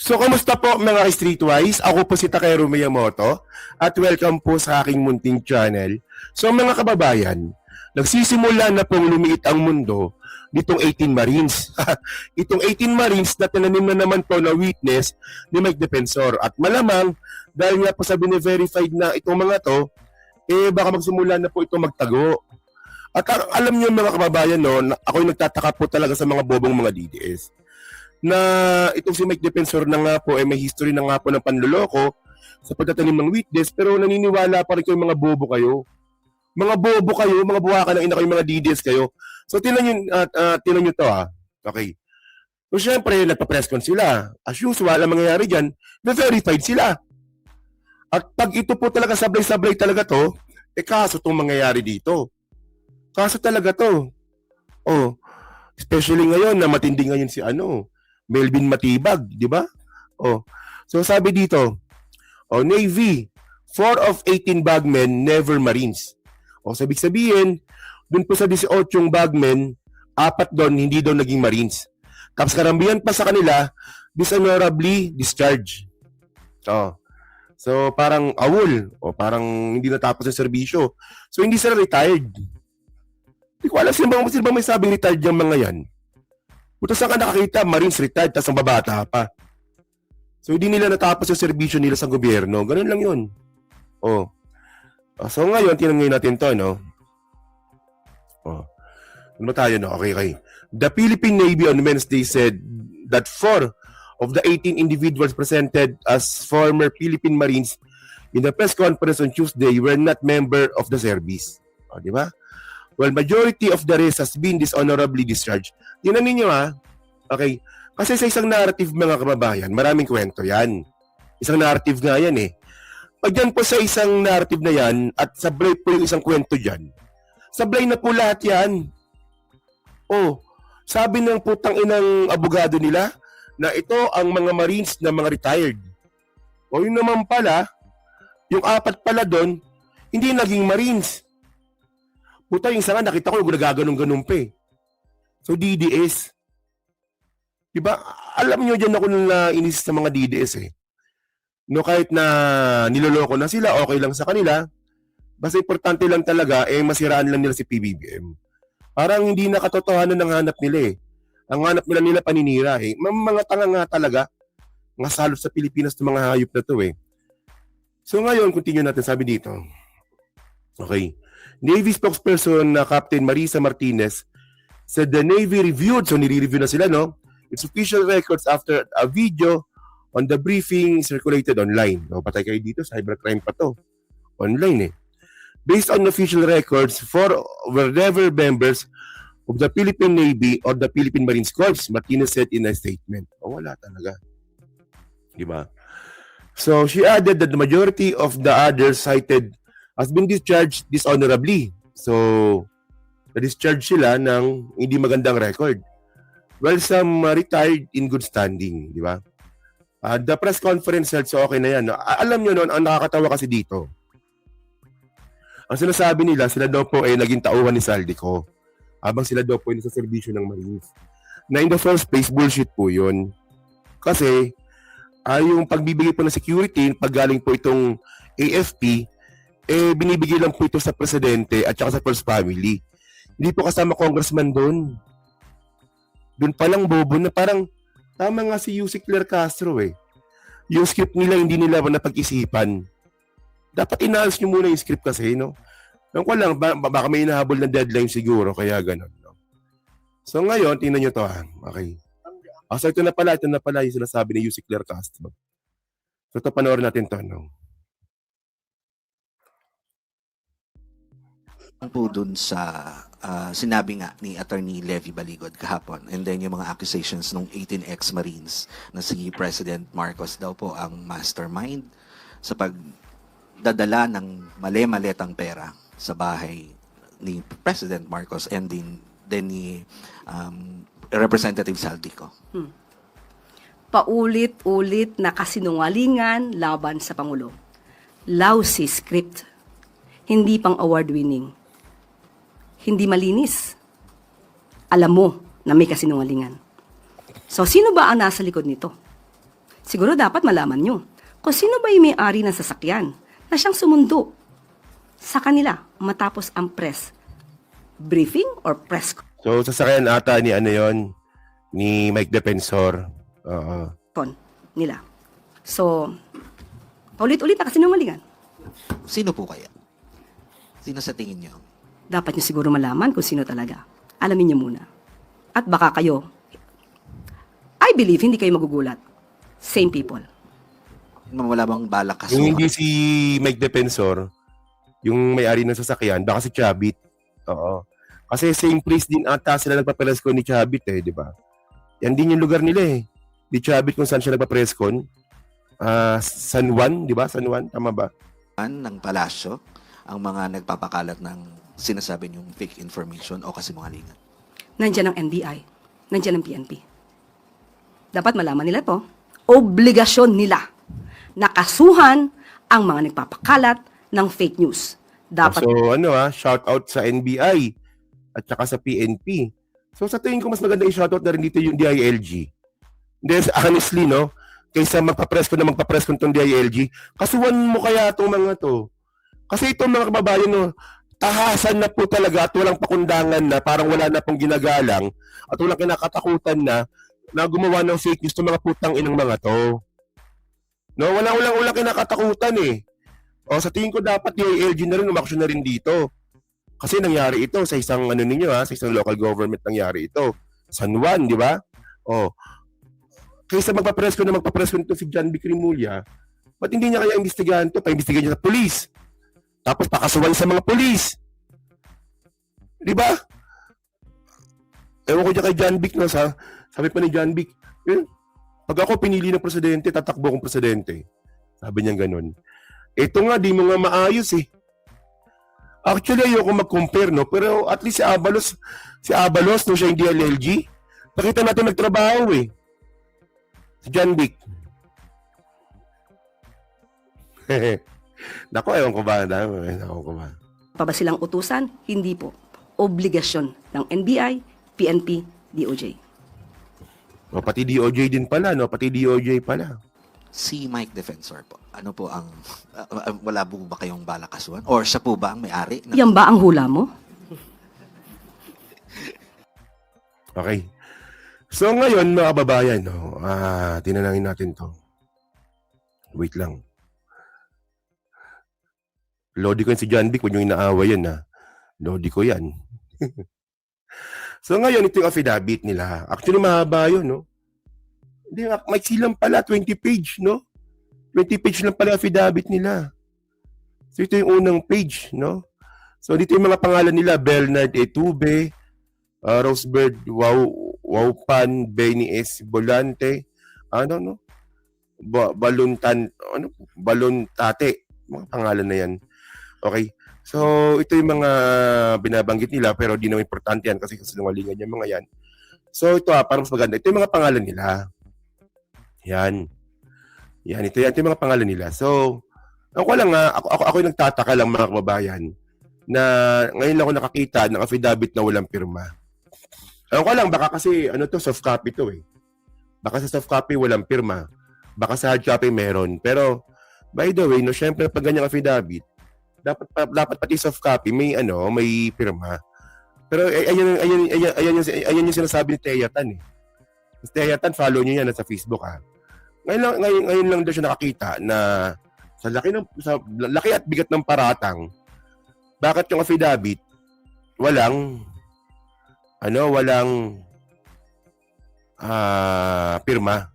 So, kamusta po mga Streetwise? Ako po si Takeru Miyamoto at welcome po sa aking munting channel. So mga kababayan, nagsisimula na pong lumiit ang mundo nitong 18 Marines. Itong 18 Marines na tinanim na naman po na witness ni Mike Defensor. At malamang, dahil nga po sa bine-verified na itong mga to, baka magsimula na po ito magtago. At alam niyo mga kababayan, no, ako'y nagtataka po talaga sa mga bobong mga DDS na itong si Mike Defensor na nga po may history na nga po ng panloloko sa pagtatanim ng witness, pero naniniwala pa rin kayo mga bobo kayo. Mga bobo kayo, mga buwaka ng ina kayo, mga DDS kayo. So tinan nyo to ha. Okay. So syempre, nagpa-press con sila. As usual, ang mangyayari dyan, verified sila. At pag ito po talaga sablay-sablay talaga to, kaso itong mangyayari dito. Kaso talaga to. Oh, especially ngayon na matindi ngayon si Melvin Matibag, di ba? Oh. So sabi dito, Navy, 4 of 18 bagmen never Marines. Sabi sabihin, dun po sa 18 bagmen, 4 doon hindi daw naging Marines. Tapos karamihan pa sa kanila, dishonorably discharged. So parang awol, parang hindi natapos ang serbisyo. So hindi sila retired. Hindi ko alam sino ba may sabing retired yung mga yan. Buta saan ka nakakita, Marines retired, tapos ang babata pa. So hindi nila natapos yung serbisyo nila sa gobyerno. Ganun lang yun. So ngayon, tinanggay natin to, no? Ano ba tayo, no? Okay. The Philippine Navy on Wednesday said that 4 of the 18 individuals presented as former Philippine Marines in the press conference on Tuesday were not member of the service. Di ba? Well, majority of the rest has been dishonorably discharged. Tingnan ninyo ha. Okay. Kasi sa isang narrative mga kababayan, maraming kwento yan. Isang narrative nga yan eh. Pag yan po sa isang narrative na yan, at sablay po yung isang kwento dyan, sablay na po lahat yan. Sabi ng putang inang abogado nila, na ito ang mga Marines na mga retired. Yun naman pala, yung 4 pala doon, hindi naging Marines. Puta, yung isa nga, nakita ko yung nagaganong-ganong pa eh. So, DDS. Diba? Alam nyo dyan ako na inis sa mga DDS eh. No, kahit na niloloko na sila, okay lang sa kanila. Basta importante lang talaga, masiraan lang nila si PBBM. Parang hindi na katotohanan ng hanap nila eh. Ang hanap nila paninira eh. Mga tanga nga talaga. Mga salot sa Pilipinas ng mga hayop na to eh. So ngayon, continue natin, sabi dito. Okay. Navy spokesperson na Captain Marisa Martinez said the Navy reviewed, so nire-review na sila, no? Its official records after a video on the briefing circulated online. Patay kayo dito, cybercrime pa to. Online eh. Based on official records, 4 were never members of the Philippine Navy or the Philippine Marine Corps, Martinez said in a statement. Wala talaga. Diba? So she added that the majority of the others cited has been discharged dishonorably. So, na-discharge sila ng hindi magandang record. Well, some retired in good standing, di ba? The press conference held, so okay na yan. Alam nyo noon, ang nakakatawa kasi dito. Ang sinasabi nila, sila daw po ay naging tauhan ni Saldico. Habang sila daw po ay nasa serbisyo ng Marines. Na in the first place, bullshit po yun. Kasi, yung pagbibigay po ng security, pag galing po itong AFP, binibigay lang po ito sa presidente at saka sa first family. Hindi po kasama congressman doon. Doon palang bobo na parang tama nga si Yusek Claire Castro eh. Yung script nila hindi nila napag-isipan. Dapat inaayos nyo muna yung script kasi, no? Ewan ko lang, baka may inahabol na deadline siguro, kaya ganun, no? So ngayon, tingnan nyo to ha. Okay. So ito na pala yung sinasabi ni Yusek Claire Castro. So ito, panoorin natin to, no? Po dun sa sinabi nga ni Attorney Levy Baligod kahapon, and then yung mga accusations ng 18 ex-Marines na si President Marcos daw po ang mastermind sa pagdadala ng mali-maletang pera sa bahay ni President Marcos and din ni Representative Saldico. Paulit-ulit na kasinungalingan laban sa Pangulo. Lousy script. Hindi pang award-winning. Hindi malinis. Alam mo na may kasinungalingan. So, sino ba ang nasa likod nito? Siguro dapat malaman nyo kung sino ba yung may-ari ng sasakyan na siyang sumundo sa kanila matapos ang press briefing or press So, sasakyan ata ni ano yon ni Mike Defensor. Oo. con nila. So, paulit-ulit na kasinungalingan. Sino po kaya? Sino sa tingin nyo? Dapat nyo siguro malaman kung sino talaga. Alamin nyo muna. At baka kayo, I believe, hindi kayo magugulat. Same people. Wala bang balak Yung kasuhan? hindi si Mike Defensor, yung may-ari ng sasakyan, baka si Chavit. Oo. Kasi same place din ata sila nagpa-preskon ni Chavit di ba? Yan din yung lugar nila Di Chavit kung saan siya nagpa-preskon. San Juan, di ba? San Juan, tama ba? Ng palasyo ang mga nagpapakalat ng sinasabi niyong fake information o kasinungalingan. Nandiyan ang NBI. Nandiyan ang PNP. Dapat malaman nila to. Obligasyon nila na kasuhan ang mga nagpapakalat ng fake news. Dapat So shout out sa NBI at saka sa PNP. So sa tingin ko mas maganda i-shout out na rin dito yung DILG. Then honestly kaysa magpa-preskon tong DILG, kasuhan mo kaya itong mga to. Kasi itong mga kababayan tahasan na po talaga at walang pakundangan na parang wala na pong ginagalang at walang kinakatakutan na gumawa ng fake news itong mga putang inang mga to. No, walang kinakatakutan O sa tingin ko dapat DILG na rin umaksyon na rin dito. Kasi nangyari ito sa isang sa isang local government nangyari ito. San Juan, di ba? Kaysa magpa-preskon ito si John B. Cremulya, ba't hindi niya kaya imbestigahan ito? Pa-imbestigahan niya sa police. Tapos pakasuhan sa mga police. Di ba? Ewan ko dyan kay John Vic, sabi pa ni John Vic, pag ako pinili ng presidente, tatakbo akong presidente. Sabi niya ganun. Ito nga, di mo nga maayos Actually, ayoko mag-compare, pero at least si Abalos, siya yung DLLG, nakita natin nagtrabaho Si John Vic. Naku, ewan ko ba? pa ba silang utusan? Hindi po. Obligasyon ng NBI, PNP, DOJ. Pati DOJ din pala, Pati DOJ pala. Si Mike Defensor po. Ano po ang... wala po ba kayong balak kasuhan? Or siya po ba ang may-ari? Yan ba ang hula mo? Okay. So ngayon, mga kababayan, tinanangin natin to. Wait lang. Lodi ko yan si John Vic, huwag yung inaaway yan, Lodi ko yan. So ngayon, ito yung affidavit nila. Actually, mahaba yun, Hindi, maiksi lang pala, 20 page, 20 page lang pala affidavit nila. So ito yung unang page, So dito yung mga pangalan nila, Bernard Etube, Rosebird Waupan, Benny S. Bolante, Balontate, mga pangalan na yan. Okay. So, ito yung mga binabanggit nila pero di naman importante yan kasi kasinungalingan yung mga yan. So, ito para mas maganda. Ito yung mga pangalan nila. Yan. Ito yung mga pangalan nila. So, ako lang ako yung nagtataka lang mga kababayan na ngayon lang ako nakakita ng affidavit na walang pirma. Ako lang, baka kasi, soft copy to Baka sa soft copy walang pirma. Baka sa hard copy meron. Pero, by the way, syempre pag ganyang affidavit, dapat pati soft copy may pirma. Pero ayun yung sinasabi ni Teyatan Si Teyatan, follow niyo yan sa Facebook Ngayon lang daw siya nakakita na sa laki at bigat ng paratang, bakit yung affidavit walang pirma.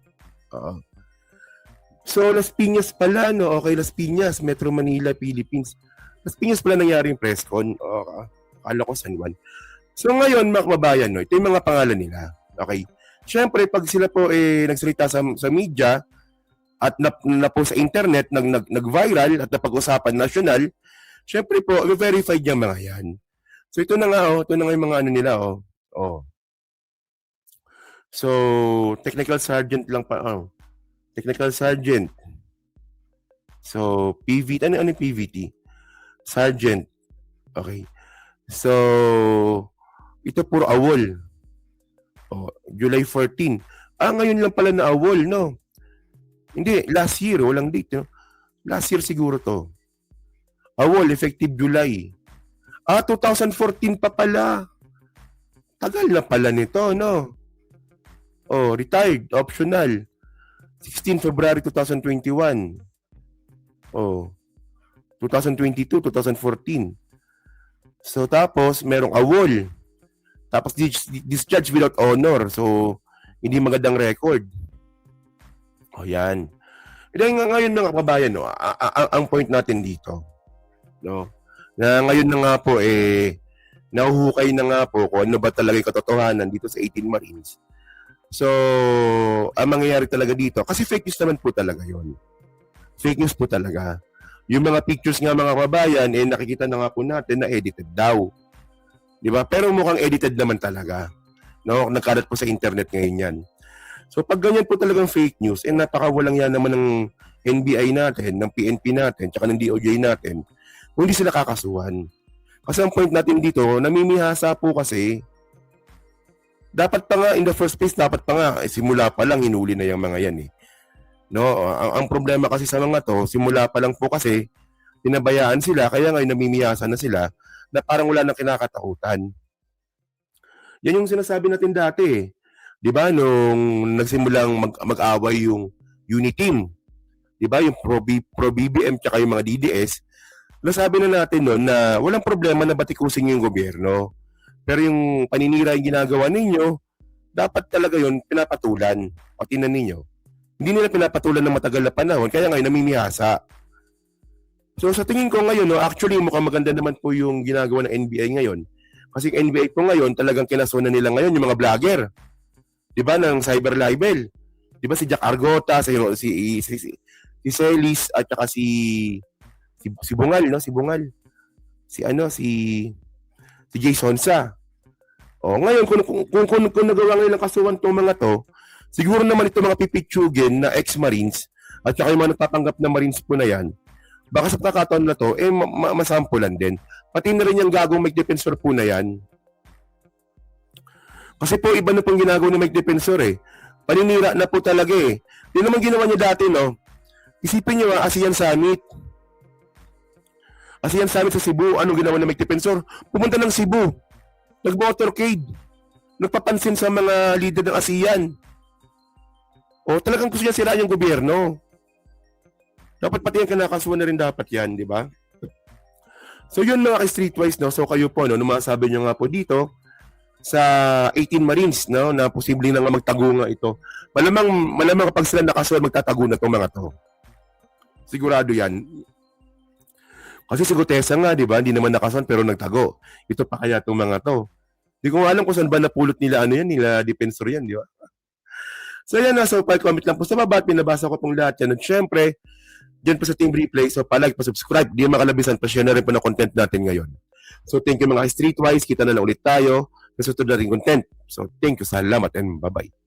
So, Las Piñas pala, Okay, Las Piñas, Metro Manila, Philippines. Las Piñas pala nangyari yung press con. Akala ko San Juan. So, ngayon, mga kababayan, ito yung mga pangalan nila. Okay. Siyempre, pag sila po nagsalita sa media at na po sa internet, nag-viral at napag-usapan national, siyempre po, verified yung mga yan. So, ito na nga, ito na nga yung mga nila, So, technical sergeant lang pa, Technical sergeant. So, PVT. Ano yung PVT? Sergeant. Okay. So, ito puro awol. July 14. Ngayon lang pala na awol, Hindi, last year, walang date. No? Last year siguro to. AWOL, effective July. 2014 pa pala. Tagal na pala nito, no? Oh, retired, optional. 16 February 2021. Oh, 2022, 2014. So, tapos, merong AWOL. Tapos, discharge without honor. So, hindi magandang record. O, yan. Dahil ngayon na nga, kabayan, no, ang point natin dito, no, na ngayon na nga po, nahuhukay na nga po kung ano ba talaga yung katotohanan dito sa 18 Marines. So, ang mangyayari talaga dito, kasi fake news naman po talaga yon. Fake news po talaga. Yung mga pictures nga mga kabayan, nakikita na nga po natin na edited daw. Di ba? Pero mukhang edited naman talaga. No? Nagkalat po sa internet ngayon yan. So pag ganyan po talagang fake news, napakawalang yan naman ng NBI natin, ng PNP natin, tsaka ng DOJ natin, kung hindi sila kakasuhan. Kasi ang point natin dito, namimihasa po kasi, dapat pa nga, in the first place, dapat pa nga, simula pa lang, hinuli na yung mga yan eh. No, ang problema kasi sa mga to, simula pa lang po kasi, pinabayaan sila, kaya ngayon namimihasa na sila, na parang wala nang kinakatakutan. Yan yung sinasabi natin dati eh. 'Di ba nung nagsimulang mag-away yung Uniteam, 'di ba yung pro BBM tsaka yung mga DDS, nasabi na natin noon na walang problema na batikusin yung gobyerno. Pero yung paninira yung ginagawa ninyo, dapat talaga yon pinapatulan. O tingnan ninyo. Hindi nila pinapatulan ng matagal na panahon, kaya ngayon namimihasa. So sa tingin ko ngayon, no, actually mukhang maganda naman po yung ginagawa ng NBI ngayon. Kasi yung NBI po ngayon, talagang kinasunan nila ngayon yung mga vlogger. 'Di ba ng cyber libel? 'Di ba si Jack Argota, si Celis at saka si Bungal, no? Si Bungal. Si Jason Sa. Oh, ngayon kung nagawa ngayon ng kasuhan tong mga to, siguro naman ito mga pipitsugin na ex-Marines at saka yung mga nagtatanggap na Marines po na yan, baka sa pagkakataon na to, masampulan din. Pati na rin yung gagong Mike Defensor po na yan. Kasi po, iba na pong ginagawa ni Mike Defensor eh. Paninira na po talaga eh. Yun naman ginawa niya dati, no? Isipin niyo, ASEAN Summit. ASEAN Summit sa Cebu, anong ginawa ni Mike Defensor? Pumunta ng Cebu. Nag-motorcade. Nagpapansin sa mga leader ng ASEAN. O, talagang gusto niya siraan yung gobyerno. Dapat pati yung kinakasuhan na rin dapat yan, di ba? So yun mga ka-streetwise, no? So kayo po, no? Nung masabi nyo nga po dito, sa 18 Marines, no? Na posibleng na nga magtago nga ito. Malamang kapag sila nakasuhan, magtatago na itong mga to. Sigurado yan. Kasi si Gutesa nga, di ba? Hindi naman nakasuhan pero nagtago. Ito pa kaya itong mga to. Hindi ko alam kung saan ba napulot nila nila Defensor yan, di ba? So yan na, so comment lang po sa baba at pinabasa ko itong lahat yan. At syempre, dyan po sa Team Replay, so pa-like, pa-subscribe, di makalabisan, pa-share na rin po na content natin ngayon. So thank you mga streetwise, kita na lang ulit tayo sa susunod na rin content. So thank you, salamat and bye-bye.